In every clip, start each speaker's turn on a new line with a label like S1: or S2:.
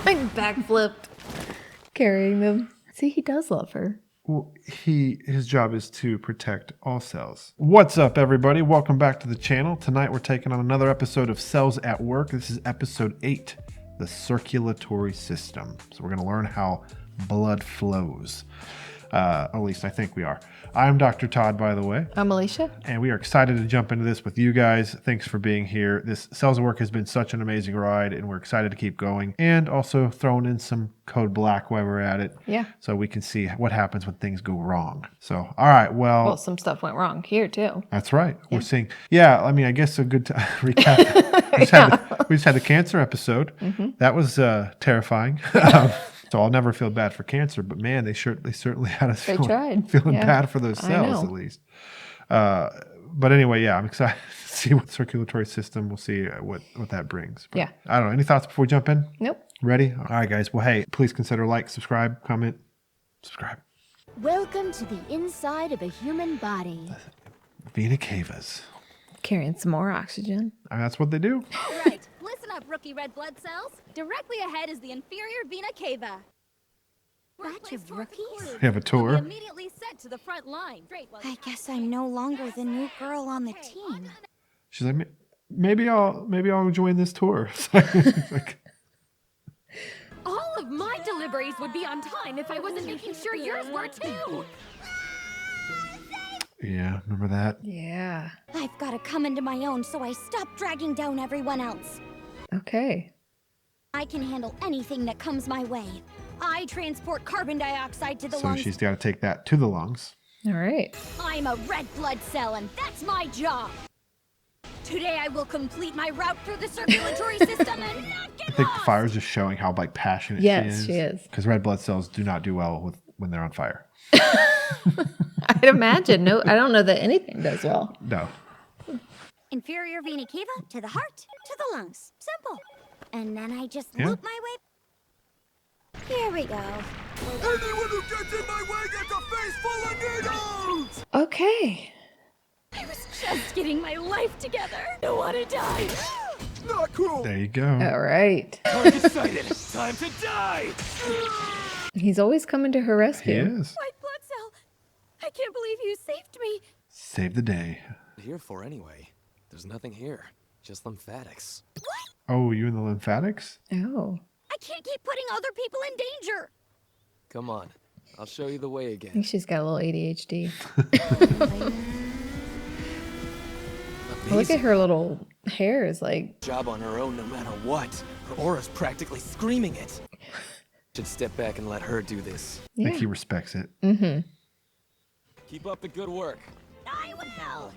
S1: Like backflipped, carrying them. See, he does love her.
S2: Well, his job is to protect all cells. What's up, everybody? Welcome back to the channel. Tonight we're taking on another episode of Cells at Work. This is episode 8, the circulatory system. So we're going to learn how blood flows. At least I think we are. I'm Dr. Todd, by the way.
S1: I'm Allycia.
S2: And we are excited to jump into this with you guys. Thanks for being here. This Cells at Work has been such an amazing ride, and we're excited to keep going. And also throwing in some code black while we're at it.
S1: Yeah.
S2: So we can see what happens when things go wrong. So, all right, well,
S1: some stuff went wrong here, too.
S2: that's right. Yeah. We're seeing, I guess a good recap. We just had the cancer episode. Mm-hmm. That was terrifying. So I'll never feel bad for cancer, but man, they certainly had us feeling bad for those cells at least. But anyway, yeah, I'm excited to see what circulatory system. We'll see what that brings. But I don't know. Any thoughts before we jump in?
S1: Nope.
S2: Ready? All right, guys. Well, hey, please consider like, subscribe, comment, subscribe.
S3: Welcome to the inside of a human body.
S2: Vena cavas.
S1: Carrying some more oxygen.
S2: I mean, that's what they do.
S3: All right, listen up, rookie red blood cells. Directly ahead is the inferior vena cava. Batch of rookies?
S2: We have a tour.
S3: Immediately sent to the front line. I guess I'm no longer the new girl on the team.
S2: She's like, maybe I'll join this tour. Like,
S3: all of my deliveries would be on time if I wasn't making sure yours were too.
S2: yeah, remember that?
S1: Yeah.
S3: I've got to come into my own, so I stop dragging down everyone else.
S1: Okay.
S3: I can handle anything that comes my way. I transport carbon dioxide to the lungs.
S2: So she's got to take that to the lungs.
S1: All right.
S3: I'm a red blood cell, and that's my job. Today I will complete my route through the circulatory system and not get
S2: I think
S3: lost.
S2: the fire is just showing how passionate
S1: Yes,
S2: she is. Because red blood cells do not do well when they're on fire.
S1: I'd imagine. No, I don't know that anything does well.
S2: No.
S3: Inferior vena cava to the heart to the lungs. Simple. And then I just loop my way. Here we go.
S4: Anyone who gets in my way gets a face full of needles!
S1: Okay.
S3: I was just getting my life together. I don't want to die.
S4: Not cool!
S2: There you go.
S1: All right.
S4: Target sighted! Time to die!
S1: He's always coming to her
S2: He
S1: rescue.
S2: is.
S3: White blood cell. I can't believe you saved me.
S2: Save the day.
S5: Here for anyway. There's nothing here. Just lymphatics.
S2: Oh, you in the lymphatics?
S1: Oh.
S3: I can't keep putting other people in danger.
S5: Come on. I'll show you the way
S1: I
S5: again.
S1: think she's got a little ADHD. Look at her little hair is like...
S5: Job on her own no matter what. Her aura's practically screaming it. Should step back and let her do this.
S2: I think he respects it.
S1: Mm-hmm.
S5: Keep up the good work.
S3: I will.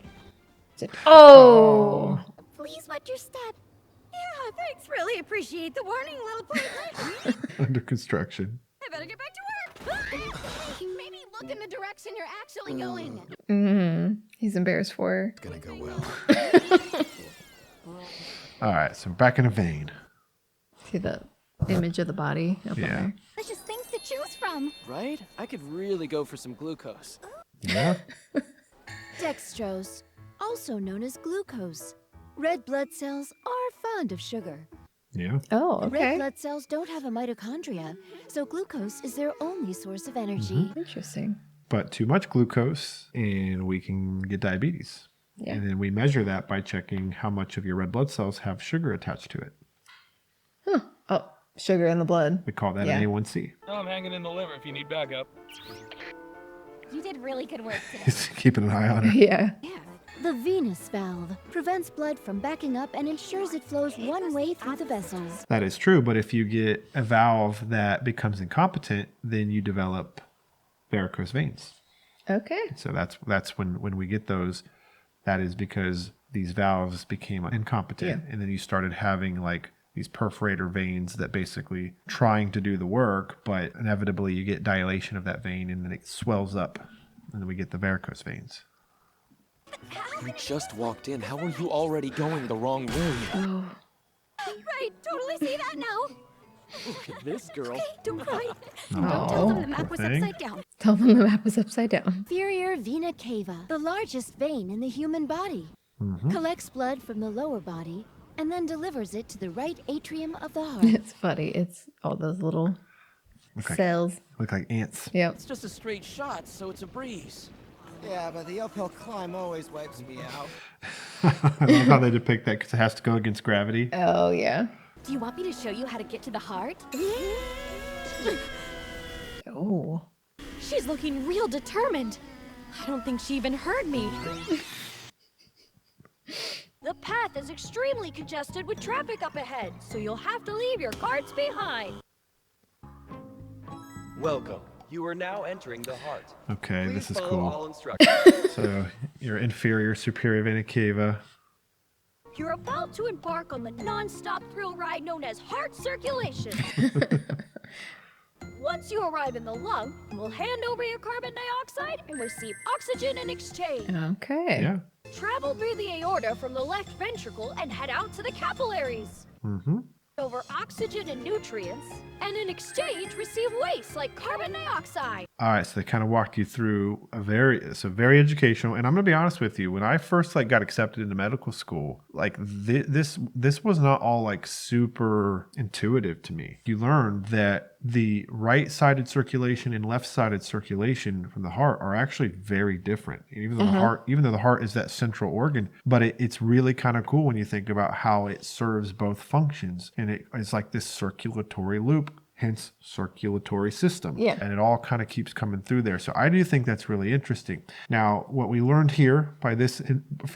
S1: Oh!
S3: Please watch your step. Yeah, thanks. Really appreciate the warning, little platelet.
S2: Under construction.
S3: I better get back to work. Maybe look in the direction you're actually going.
S1: Mm-hmm. He's embarrassed for her.
S5: It's gonna go well.
S2: All right, so back in a vein.
S1: See the image of the body up there.
S3: There's just things to choose from.
S5: Right? I could really go for some glucose.
S2: Yeah.
S6: Dextrose, also known as glucose. Red blood cells are fond of sugar.
S2: Yeah.
S1: Oh,
S6: Red
S1: okay.
S6: blood cells don't have a mitochondria, so glucose is their only source of energy.
S1: Interesting.
S2: But too much glucose and we can get diabetes.
S1: Yeah.
S2: And then we measure that by checking how much of your red blood cells have sugar attached to it.
S1: Huh. Oh, sugar in the blood.
S2: We call that
S1: Yeah.
S2: an A1C.
S4: I'm hanging in the liver if you need backup.
S3: You did really good work today.
S2: He's keeping an eye on her.
S1: Yeah.
S6: The venous valve prevents blood from backing up and ensures it flows one way through the vessels.
S2: That is true, but if you get a valve that becomes incompetent, then you develop varicose veins.
S1: Okay.
S2: So that's when we get those, that is because these valves became incompetent.
S1: Yeah.
S2: And then you started having like these perforator veins that basically trying to do the work, but inevitably you get dilation of that vein and then it swells up. And then we get the varicose veins.
S5: You just walked in. How are you already going the wrong way?
S1: Oh.
S3: Right, totally see that now.
S5: Look at this girl.
S3: Don't cry.
S2: Oh,
S3: Don't tell them the map
S2: poor
S3: was
S2: thing.
S3: upside down.
S1: Tell them the map is upside down.
S6: Inferior vena cava, the largest vein in the human body, collects blood from the lower body and then delivers it to the right atrium of the heart.
S1: It's funny. It's all those little
S2: Look like,
S1: cells.
S2: look like ants.
S1: Yep.
S5: It's just a straight shot, so it's a breeze.
S7: Yeah, but the uphill climb always wipes me out.
S2: I love how they depict that because it has to go against gravity.
S1: Oh, yeah.
S6: Do you want me to show you how to get to the heart?
S1: Oh.
S6: She's looking real determined. I don't think she even heard me.
S8: The path is extremely congested with traffic up ahead, so you'll have to leave your carts behind.
S9: Welcome. You are now entering the heart.
S2: Okay,
S9: Please
S2: this is
S9: follow
S2: cool.
S9: all instructions.
S2: So your inferior, superior vena cava.
S8: You're about to embark on the non-stop thrill ride known as heart circulation. Once you arrive in the lung, we'll hand over your carbon dioxide and receive oxygen in exchange.
S1: Okay.
S2: Yeah.
S8: Travel through the aorta from the left ventricle and head out to the capillaries.
S2: Mm-hmm.
S8: Over oxygen and nutrients, and in exchange receive waste like carbon dioxide.
S2: All right, so they kind of walked you through very educational. And I'm gonna be honest with you, when I first got accepted into medical school, this was not all super intuitive to me. You learn that the right-sided circulation and left-sided circulation from the heart are actually very different. Even though the heart is that central organ, but it's really kind of cool when you think about how it serves both functions, and it's like this circulatory loop. Hence circulatory system.
S1: Yeah.
S2: And it all kind of keeps coming through there. So I do think that's really interesting. Now, what we learned here from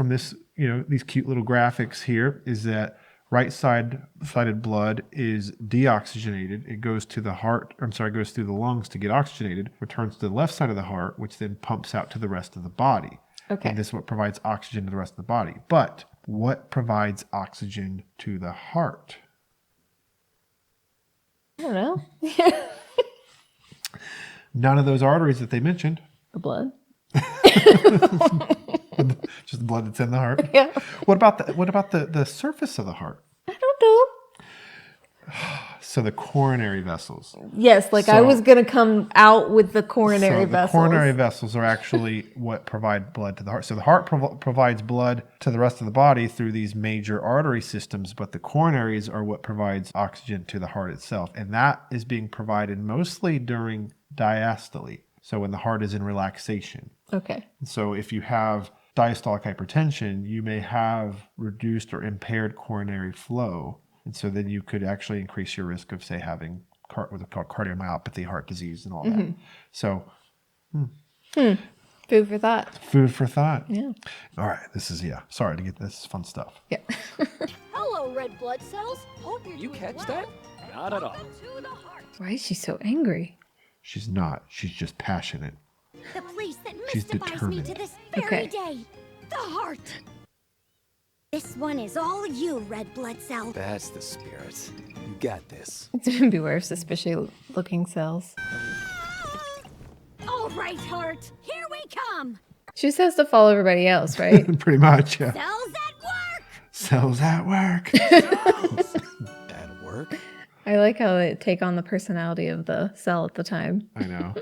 S2: this, these cute little graphics here is that right-sided blood is deoxygenated. It goes to the heart, goes through the lungs to get oxygenated, returns to the left side of the heart, which then pumps out to the rest of the body.
S1: Okay.
S2: And this is what provides oxygen to the rest of the body. But what provides oxygen to the heart?
S1: I don't know.
S2: None of those arteries that they mentioned.
S1: The blood.
S2: Just the blood that's in the heart.
S1: Yeah.
S2: What about the surface of the heart?
S1: I don't know.
S2: So the coronary vessels.
S1: Yes, I was going to come out with the coronary vessels.
S2: The coronary vessels are actually what provide blood to the heart. So the heart provides blood to the rest of the body through these major artery systems, but the coronaries are what provides oxygen to the heart itself. And that is being provided mostly during diastole. So when the heart is in relaxation.
S1: Okay.
S2: So if you have diastolic hypertension, you may have reduced or impaired coronary flow. And so then you could actually increase your risk of, say, having what they call cardiomyopathy, heart disease, and all that. So,
S1: Food for thought.
S2: Food for thought.
S1: Yeah.
S2: All right. Sorry to get this fun stuff.
S1: Yeah.
S8: Hello, red blood cells. Hope you're
S5: You
S8: doing
S5: catch
S8: well.
S5: that?
S8: And
S5: Not at all.
S8: welcome to the heart.
S1: Why is she so angry?
S2: She's not. She's just passionate.
S3: The place that
S2: She's
S3: mystifies me to
S2: determined.
S3: this very
S1: Okay.
S3: day. The heart. This one is all you, red blood cell.
S5: That's the spirit. You got this.
S1: Beware of suspicious looking cells.
S3: All right, heart. Here we come.
S1: She just has to follow everybody else, right?
S2: Pretty much, yeah.
S3: Cells at work.
S2: Cells at work.
S5: At work?
S1: I like how they take on the personality of the cell at the time.
S2: I know.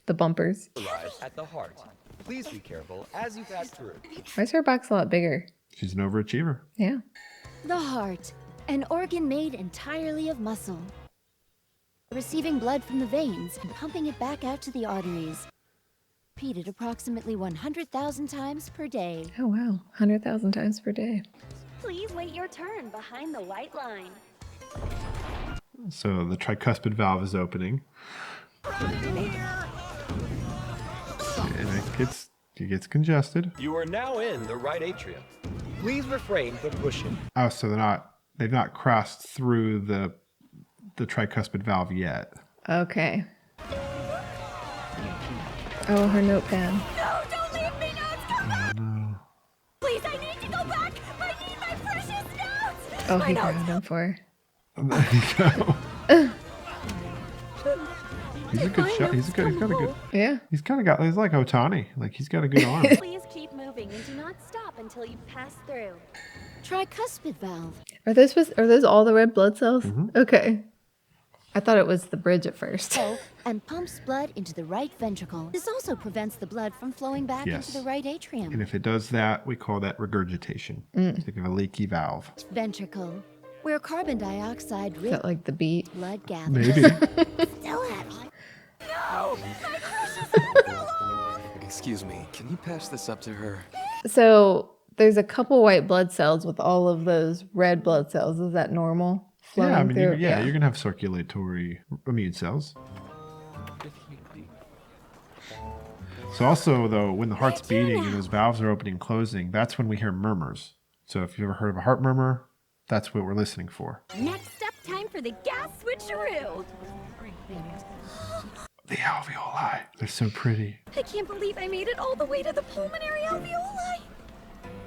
S1: The bumpers.
S9: Arrive at the heart. Please be careful as you pass through.
S1: Why is her box a lot bigger?
S2: She's an overachiever.
S1: Yeah.
S6: The heart, an organ made entirely of muscle. Receiving blood from the veins and pumping it back out to the arteries. Repeated approximately 100,000 times per day.
S1: Oh, wow. 100,000 times per day.
S8: Please wait your turn behind the white line.
S2: So the tricuspid valve is opening. And it gets congested.
S9: You are now in the right atrium. Please refrain from pushing.
S2: Oh, so they've not crossed through the tricuspid valve yet.
S1: Okay. Oh, her notepad.
S8: No, don't leave me notes. Come back.
S2: No.
S8: Please, I need to go back. I need my precious notes.
S1: Oh,
S8: My
S1: he
S8: notes.
S1: grabbed them for her.
S2: There you go. He's a good shot. He's got a good.
S1: Yeah.
S2: He's kind of got. He's like Otani. Like he's got a good arm.
S8: Please keep moving and do not stop until you pass through.
S6: Tricuspid valve.
S1: Are those all the red blood cells? Okay. I thought it was the bridge at first.
S6: And pumps blood into the right ventricle. This also prevents the blood from flowing back into the right atrium.
S2: And if it does that, we call that regurgitation. Think of a leaky valve.
S6: Ventricle, where carbon dioxide
S1: Is that like the beat?
S6: blood gathers.
S2: Maybe.
S3: Still heavy.
S8: No! My precious fell off!
S5: Excuse me, can you pass this up to her?
S1: So there's a couple white blood cells with all of those red blood cells. Is that normal?
S2: Yeah, I mean,
S1: Flowing through?
S2: you're going to have circulatory immune cells. So also, though, when the heart's beating and those valves are opening and closing, that's when we hear murmurs. So if you've ever heard of a heart murmur, that's what we're listening for.
S8: Next up, time for the gas switcheroo.
S2: The alveoli. They're so pretty.
S8: I can't believe I made it all the way to the pulmonary alveoli.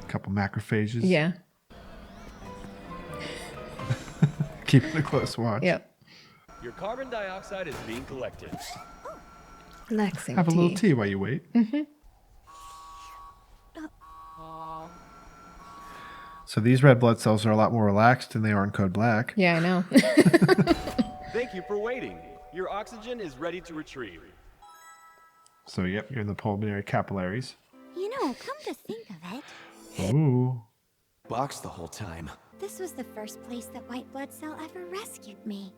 S2: A couple macrophages.
S1: Yeah.
S2: Keeping a close watch.
S1: Yep.
S9: Your carbon dioxide is being collected.
S1: Relaxing
S2: Have a little tea while you wait. So these red blood cells are a lot more relaxed than they are in code black.
S1: Yeah, I know.
S9: Thank you for waiting. Your oxygen is ready to retrieve.
S2: So, yep, you're in the pulmonary capillaries.
S3: You know, come to think of it,
S2: Ooh.
S5: Box the whole time.
S3: this was the first place that white blood cell ever rescued me.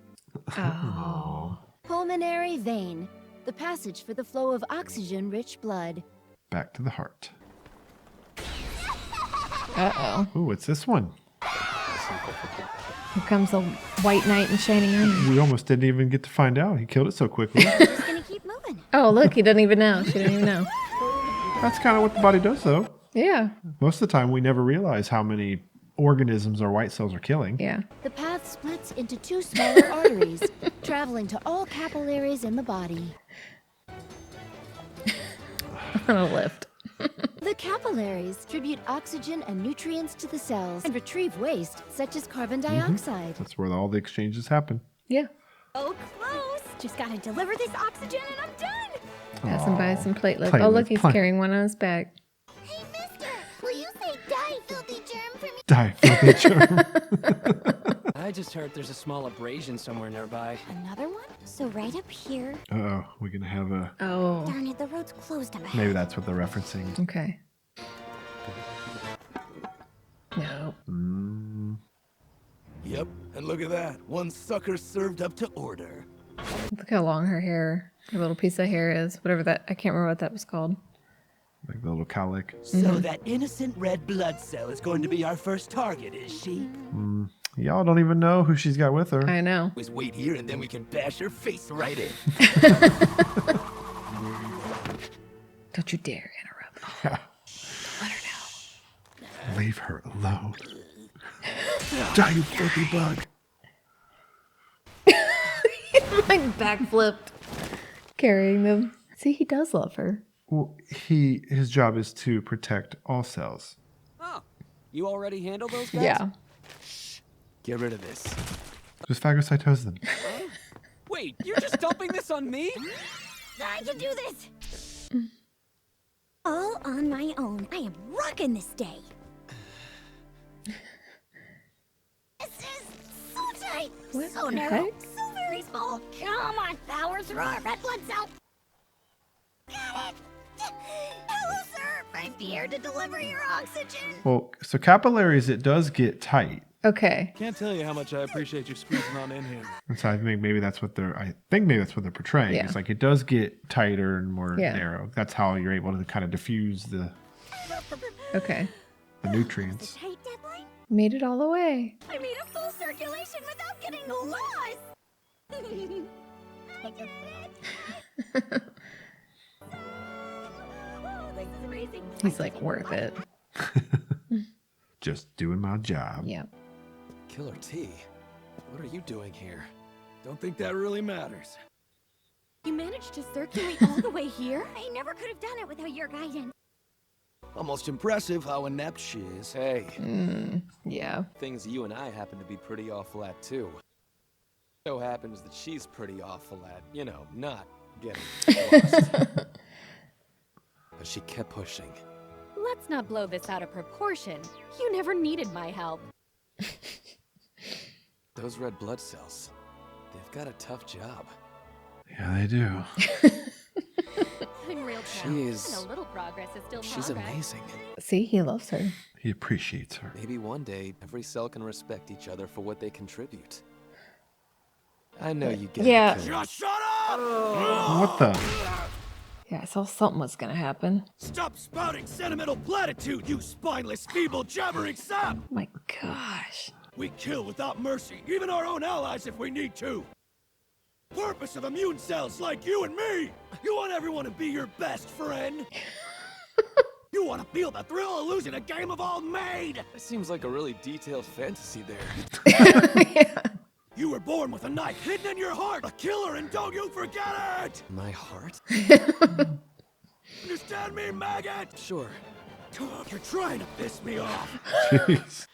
S1: Oh.
S6: Pulmonary vein, the passage for the flow of oxygen-rich blood.
S2: Back to the heart.
S1: Uh-oh.
S2: Ooh, what's this one?
S1: Here comes the white knight in shining armor.
S2: We almost didn't even get to find out. He killed it so quickly.
S3: Just gonna keep moving.
S1: Oh, look, he doesn't even know. She didn't even know.
S2: That's kind of what the body does, though.
S1: Yeah.
S2: Most of the time, we never realize how many organisms our white cells are killing.
S1: Yeah.
S6: The path splits into two smaller arteries, traveling to all capillaries in the body.
S1: On a lift.
S6: The capillaries distribute oxygen and nutrients to the cells and retrieve waste such as carbon dioxide.
S2: That's where all the exchanges happen.
S1: Yeah.
S8: Oh, close. Just gotta deliver this oxygen and I'm done.
S1: Pass him by some platelets.
S2: Platelets,
S1: Oh, look, he's
S2: platelets.
S1: carrying one on his back.
S3: Hey, mister, will you say die, filthy germ, for me?
S2: Die, filthy germ.
S5: I just heard there's a small abrasion somewhere nearby.
S3: Another one? So right up here.
S2: Uh-oh, we're going to have a...
S1: Oh.
S3: Darn it, the road's closed up ahead.
S2: Maybe that's what they're referencing.
S1: Okay. No.
S4: Yep, and look at that. One sucker served up to order.
S1: Look how long her little piece of hair is. Whatever that, I can't remember what that was called.
S2: Like the little cowlick.
S10: So that innocent red blood cell is going to be our first target, is she?
S2: Y'all don't even know who she's got with her.
S1: I know.
S10: Just wait here and then we can bash her face right in.
S1: Don't you dare interrupt.
S2: Yeah.
S1: Let her know.
S2: Leave her alone. Die, you filthy bug.
S1: Like backflipped, carrying them. See, he does love her.
S2: Well, his job is to protect all cells.
S5: Oh, you already handled those guys?
S1: Yeah.
S5: Get rid of this.
S2: Just phagocytose them.
S5: Wait, you're just dumping this on me?
S3: I can do this! All on my own. I am rocking this day. This is so tight,
S1: What
S3: so
S1: the
S3: narrow,
S1: heck?
S3: so very small. Come on, power through our red blood cell. Got it. Hello, sir. I'm here to deliver your oxygen.
S2: Well, so capillaries, it does get tight.
S1: Okay.
S4: Can't tell you how much I appreciate you squeezing on in here.
S2: And so I think maybe that's what they're portraying.
S1: Yeah.
S2: It's like it does get tighter and more
S1: Yeah.
S2: narrow. That's how you're able to kind of diffuse the
S1: Okay.
S2: nutrients.
S3: Tight deadline.
S1: Made it all the way.
S3: I made a full circulation without getting lost. I did it. Oh, this is amazing.
S1: He's like, worth it.
S2: Just doing my job.
S1: Yep.
S5: Killer T, what are you doing here?
S4: Don't think that really matters.
S8: You managed to circulate all the way here?
S3: I never could have done it without your guidance.
S4: Almost impressive how inept she is.
S5: Hey,
S1: Yeah.
S5: things you and I happen to be pretty awful at too. So happens that she's pretty awful at, not getting lost. But she kept pushing.
S8: Let's not blow this out of proportion. You never needed my help.
S5: Those red blood cells, They've got a tough job.
S2: Yeah, they do.
S8: In real
S5: She
S8: terms,
S5: is-
S8: even a little progress is still
S5: She's
S8: progress.
S5: amazing.
S1: See, he loves her.
S2: He appreciates her.
S5: Maybe one day, every cell can respect each other for what they contribute. I know you get
S1: Yeah.
S5: it, killer.
S4: Just shut up!
S2: What the?
S1: Yeah, I saw something was gonna happen.
S4: Stop spouting sentimental platitude, you spineless, feeble, jabbering sap!
S1: Oh my gosh.
S4: We kill without mercy, even our own allies if we need to. Purpose of immune cells like you and me! You want everyone to be your best friend? You want to feel the thrill of losing a game of all made!
S5: That seems like a really detailed fantasy there.
S1: Yeah.
S4: You were born with a knife hidden in your heart, a killer, and don't you forget it!
S5: My heart?
S4: Understand me, maggot?
S5: Sure.
S4: You're trying to piss me off.
S2: Jeez.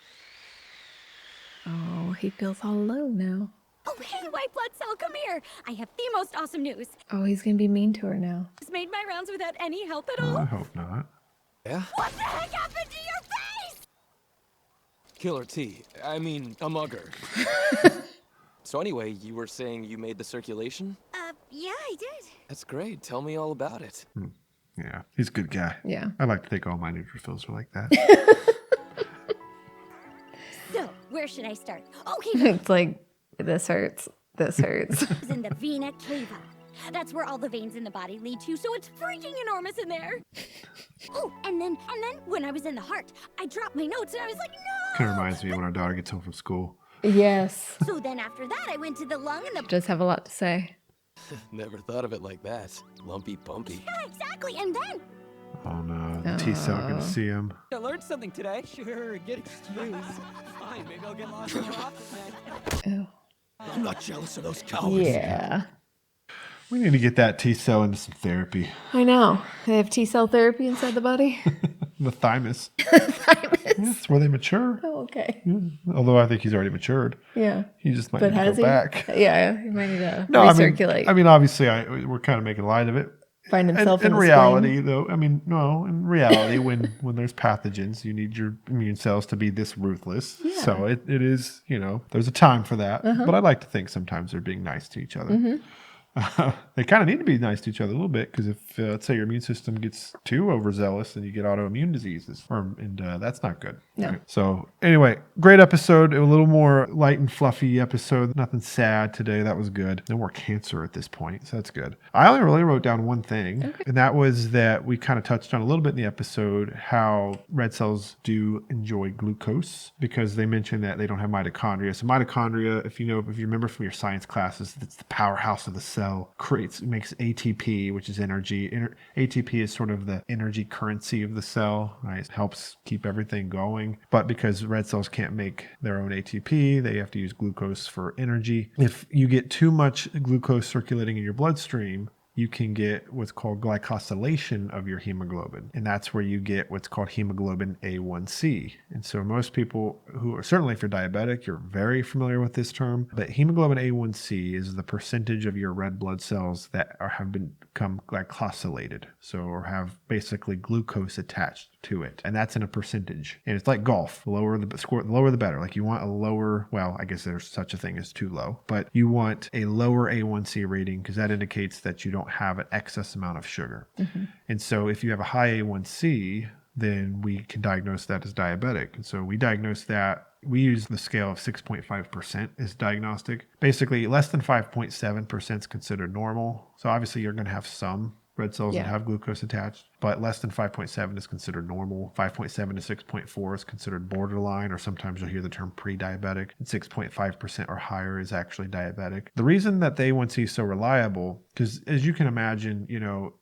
S1: Oh, he feels all alone now.
S8: Oh, hey, white blood cell, come here. I have the most awesome news.
S1: Oh, he's gonna be mean to her now.
S8: Just made my rounds without any help at
S2: I
S8: all.
S2: hope not.
S5: Yeah?
S8: What the heck happened to your face?
S5: Killer T. I mean, a mugger. So anyway, you were saying you made the circulation?
S8: Yeah, I did.
S5: That's great. Tell me all about it.
S2: Yeah, he's a good guy.
S1: Yeah.
S2: I like to think all my neutrophils are like that.
S8: So, where should I start? Okay,
S1: It's like, this hurts. This hurts.
S8: it's in the vena cava. That's where all the veins in the body lead to, so it's freaking enormous in there. Oh, and then when I was in the heart, I dropped my notes and I was like, no!
S2: Kind of reminds me of when our daughter gets home from school.
S1: Yes.
S8: So then after that, I went to the lung and the...
S1: Does have a lot to say.
S5: Never thought of it like that. Lumpy bumpy.
S8: Yeah, exactly, and then...
S2: Oh no, the T cell gonna see him.
S10: I learned something today. Sure, get excused. Fine, maybe I'll get lost more often then.
S1: Oh.
S4: I'm not jealous of those cowards.
S1: Yeah.
S2: We need to get that T cell into some therapy.
S1: I know. They have T cell therapy inside the body.
S2: The thymus.
S1: Thymus.
S2: That's where they mature.
S1: Oh, okay.
S2: Although I think he's already matured.
S1: Yeah.
S2: He just might
S1: But
S2: need to
S1: has
S2: go
S1: he?
S2: back.
S1: Yeah, he might need to
S2: No,
S1: recirculate.
S2: I mean, obviously, we're kind of making light of it.
S1: Find himself
S2: in
S1: in the
S2: reality,
S1: spring.
S2: though, I mean, no, in reality, when there's pathogens, you need your immune cells to be this ruthless.
S1: Yeah.
S2: So it is, there's a time for that. But I like to think sometimes they're being nice to each other. They kind of need to be nice to each other a little bit because if, let's say, your immune system gets too overzealous, then you get autoimmune diseases, and that's not good.
S1: No.
S2: Right? So anyway, great episode. A little more light and fluffy episode. Nothing sad today. That was good. No more cancer at this point, so that's good. I only really wrote down one thing, and that was that we kind of touched on a little bit in the episode how red cells do enjoy glucose because they mentioned that they don't have mitochondria. So mitochondria, if you remember from your science classes, it's the powerhouse of the cell. Makes ATP, which is energy. ATP is sort of the energy currency of the cell, right? It helps keep everything going. But because red cells can't make their own ATP, they have to use glucose for energy. If you get too much glucose circulating in your bloodstream, you can get what's called glycosylation of your hemoglobin. And that's where you get what's called hemoglobin A1C. And so most people who are, certainly if you're diabetic, you're very familiar with this term, but hemoglobin A1C is the percentage of your red blood cells that have become glycosylated. So, or have basically glucose attached to it. And that's in a percentage. And it's like golf. The lower the better. Like you want a lower, well, I guess there's such a thing as too low, but you want a lower A1C rating because that indicates that you don't have an excess amount of sugar. And so if you have a high A1C, then we can diagnose that as diabetic. And so we diagnose that. We use the scale of 6.5% as diagnostic. Basically, less than 5.7% is considered normal. So obviously you're going to have some red cells that have glucose attached, but less than 5.7 is considered normal. 5.7 to 6.4 is considered borderline, or sometimes you'll hear the term pre-diabetic. And 6.5% or higher is actually diabetic. The reason that the A1C is so reliable, because as you can imagine,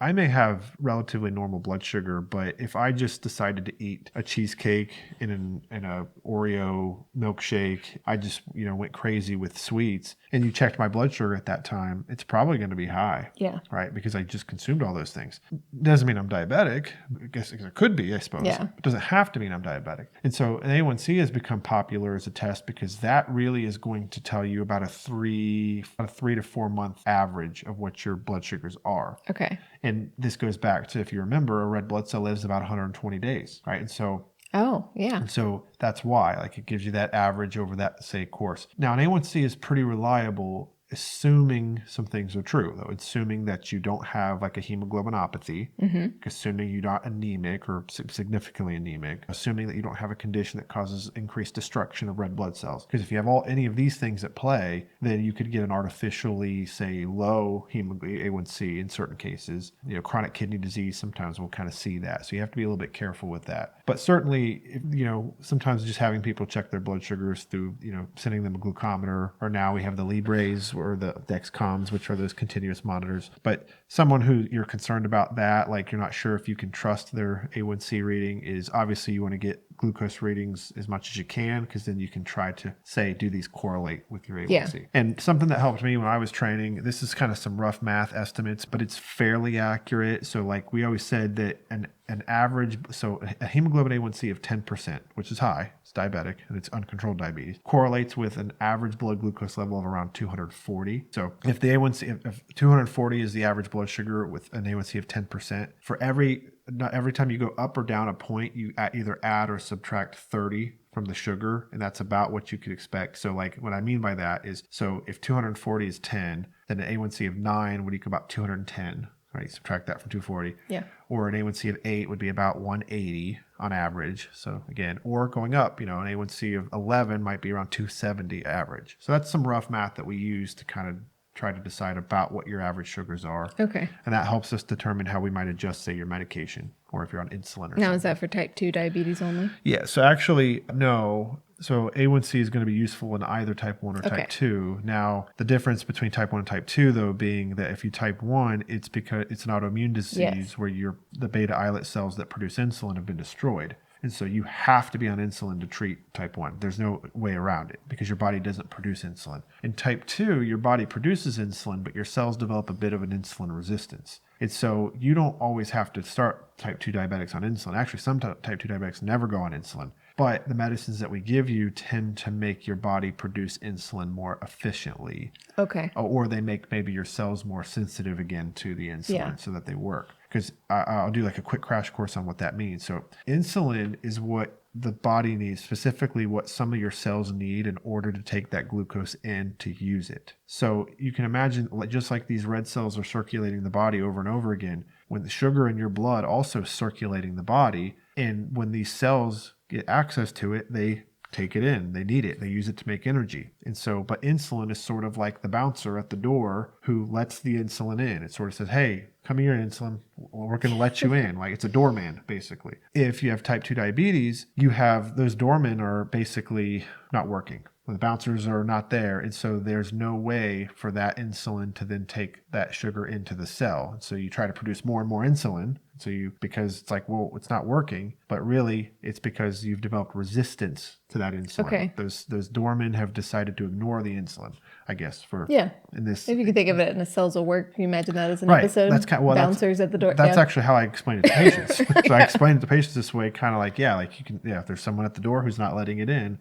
S2: I may have relatively normal blood sugar, but if I just decided to eat a cheesecake and a Oreo milkshake, I just, went crazy with sweets, and you checked my blood sugar at that time, it's probably going to be high.
S1: Yeah.
S2: Right? Because I just consumed all those things. Doesn't mean I'm diabetic. I guess it could be, I suppose.
S1: Yeah.
S2: It doesn't have to mean I'm diabetic. And so an A1C has become popular as a test because that really is going to tell you about a 3 to 4 month average of what your blood sugars are.
S1: Okay.
S2: And this goes back to, if you remember, a red blood cell lives about 120 days, right? And so
S1: Oh, yeah.
S2: and so that's why. Like it gives you that average over that, say, course. Now, an A1C is pretty reliable, assuming some things are true, though. Assuming that you don't have like a hemoglobinopathy, assuming you're not anemic or significantly anemic, assuming that you don't have a condition that causes increased destruction of red blood cells. Because if you have any of these things at play, then you could get an artificially, say, low hemoglobin A1C in certain cases. You know, chronic kidney disease, sometimes we'll kind of see that. So you have to be a little bit careful with that. But certainly, you know, sometimes just having people check their blood sugars through, you know, sending them a glucometer, or now we have the Libres or the Dexcoms, which are those continuous monitors. But someone who you're concerned about that, like you're not sure if you can trust their A1C reading, is obviously you want to get glucose readings as much as you can, because then you can try to say, do these correlate with your A1C? Yeah. And something that helped me when I was training, this is kind of some rough math estimates, but it's fairly accurate. So like we always said that an average, so a hemoglobin A1C of 10%, which is high, it's diabetic and it's uncontrolled diabetes, correlates with an average blood glucose level of around 240. So if the A1C, if 240 is the average blood sugar with an A1C of 10%, for every time you go up or down a point, you either add or subtract 30 from the sugar, and that's about what you could expect. So like what I mean by that is, so if 240 is 10, then an A1C of 9 would equal about 210. Right, subtract that from 240. Yeah. Or an A1C of 8 would be about 180 on average. So again, or going up, you know, an A1C of 11 might be around 270 average. So that's some rough math that we use to kind of try to decide about what your average sugars are. Okay. And that helps us determine how we might adjust, say, your medication, or if you're on insulin or something.
S1: Now, is that for type 2 diabetes only?
S2: Yeah. So actually, no. So A1C is going to be useful in either type 1 or type 2. Now, the difference between type 1 and type 2, though, being that if you type 1, it's because it's an autoimmune disease where the beta islet cells that produce insulin have been destroyed. And so you have to be on insulin to treat type 1. There's no way around it because your body doesn't produce insulin. In type 2, your body produces insulin, but your cells develop a bit of an insulin resistance. And so you don't always have to start type 2 diabetics on insulin. Actually, some type 2 diabetics never go on insulin. But the medicines that we give you tend to make your body produce insulin more efficiently. Okay. Or they make maybe your cells more sensitive again to the insulin so that they work. Because I'll do like a quick crash course on what that means. So insulin is what the body needs, specifically what some of your cells need in order to take that glucose in to use it. So you can imagine, just like these red cells are circulating the body over and over again, when the sugar in your blood also circulating the body, and when these cells get access to it, they take it in, they need it, they use it to make energy. And so, but insulin is sort of like the bouncer at the door who lets the insulin in. It sort of says, hey, come here, insulin, we're going to let you in. Like it's a doorman, basically. If you have type 2 diabetes, you have those doormen are basically not working. The bouncers are not there, and so there's no way for that insulin to then take that sugar into the cell. So you try to produce more and more insulin. So because it's like, well, it's not working, but really it's because you've developed resistance to that insulin. Okay. Those doormen have decided to ignore the insulin, I guess. In this,
S1: if you could think of it in a cells will work, can you imagine that as an episode?
S2: That's kind of,
S1: bouncers at the door.
S2: That's actually how I explain it to patients. So I explain it to patients this way, kind of like, like you can, if there's someone at the door who's not letting it in,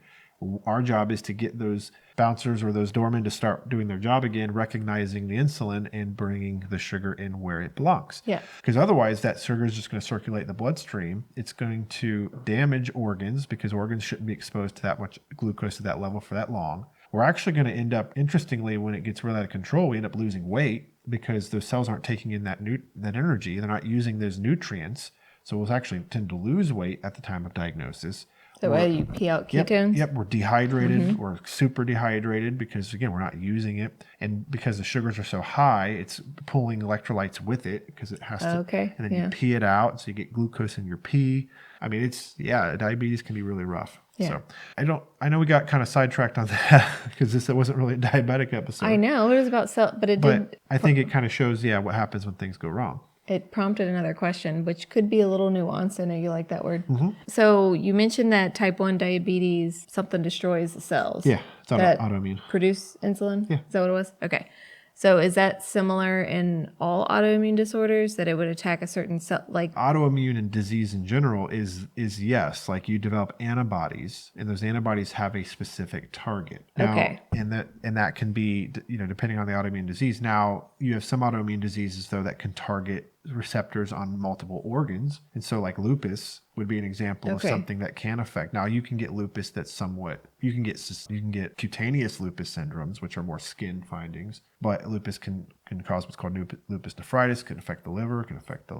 S2: our job is to get those bouncers or those doormen to start doing their job again, recognizing the insulin and bringing the sugar in where it belongs. Yeah. Because otherwise that sugar is just going to circulate in the bloodstream. It's going to damage organs because organs shouldn't be exposed to that much glucose at that level for that long. We're actually going to end up, interestingly, when it gets really out of control, we end up losing weight because those cells aren't taking in that energy. They're not using those nutrients. So we'll actually tend to lose weight at the time of diagnosis.
S1: The way you pee out ketones?
S2: Yep, we're dehydrated or super dehydrated because, again, we're not using it. And because the sugars are so high, it's pulling electrolytes with it because it has to. Okay. And then you pee it out, so you get glucose in your pee. I mean, diabetes can be really rough. Yeah. So I know we got kind of sidetracked on that because it wasn't really a diabetic episode.
S1: I know. It was about but
S2: I think it kind of shows, what happens when things go wrong.
S1: It prompted another question, which could be a little nuanced. I know you like that word. So you mentioned that type 1 diabetes, something destroys the cells.
S2: Yeah, it's autoimmune.
S1: Produce insulin? Yeah. Is that what it was? Okay.
S8: So is that similar in all autoimmune disorders, that it would attack a certain cell? Like
S2: autoimmune and disease in general is yes, like you develop antibodies, and those antibodies have a specific target. Now,
S8: okay.
S2: And that can be, depending on the autoimmune disease. Now you have some autoimmune diseases though that can target receptors on multiple organs. And so like lupus would be an example of something that can affect. Now you can get lupus that's somewhat, you can get cutaneous lupus syndromes, which are more skin findings, but lupus can cause what's called lupus nephritis, can affect the liver, can affect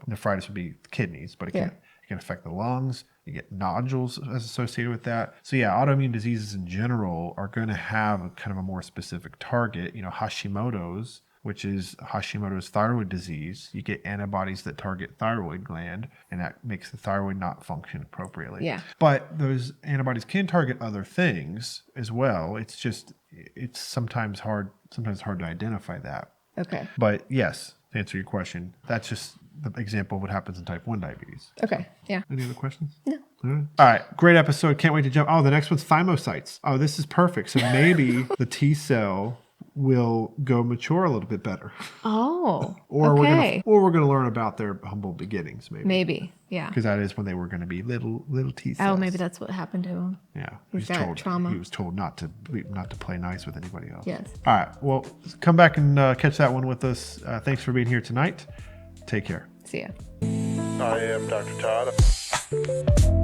S2: nephritis would be the kidneys, but it can affect the lungs. You get nodules as associated with that. So yeah, autoimmune diseases in general are going to have a kind of a more specific target. You know, Hashimoto's, which is Hashimoto's thyroid disease. You get antibodies that target thyroid gland, and that makes the thyroid not function appropriately.
S1: Yeah.
S2: But those antibodies can target other things as well. It's sometimes hard to identify that.
S1: Okay.
S2: But yes, to answer your question, that's just the example of what happens in type 1 diabetes.
S1: Okay. Yeah.
S2: Any other questions?
S1: No.
S2: All right. Great episode. Can't wait to jump. Oh, the next one's thymocytes. Oh, this is perfect. So maybe the T cell will go mature a little bit better.
S1: Oh.
S2: Or
S1: okay.
S2: we're gonna learn about their humble beginnings, maybe.
S1: Maybe. Yeah.
S2: Because that is when they were going to be little T cells.
S1: Oh, maybe that's what happened to him.
S2: Yeah.
S1: He's got trauma.
S2: He was told not to play nice with anybody else.
S1: Yes.
S2: All right. Well, come back and catch that one with us. Thanks for being here tonight. Take care.
S1: See ya.
S2: I am Dr. Todd.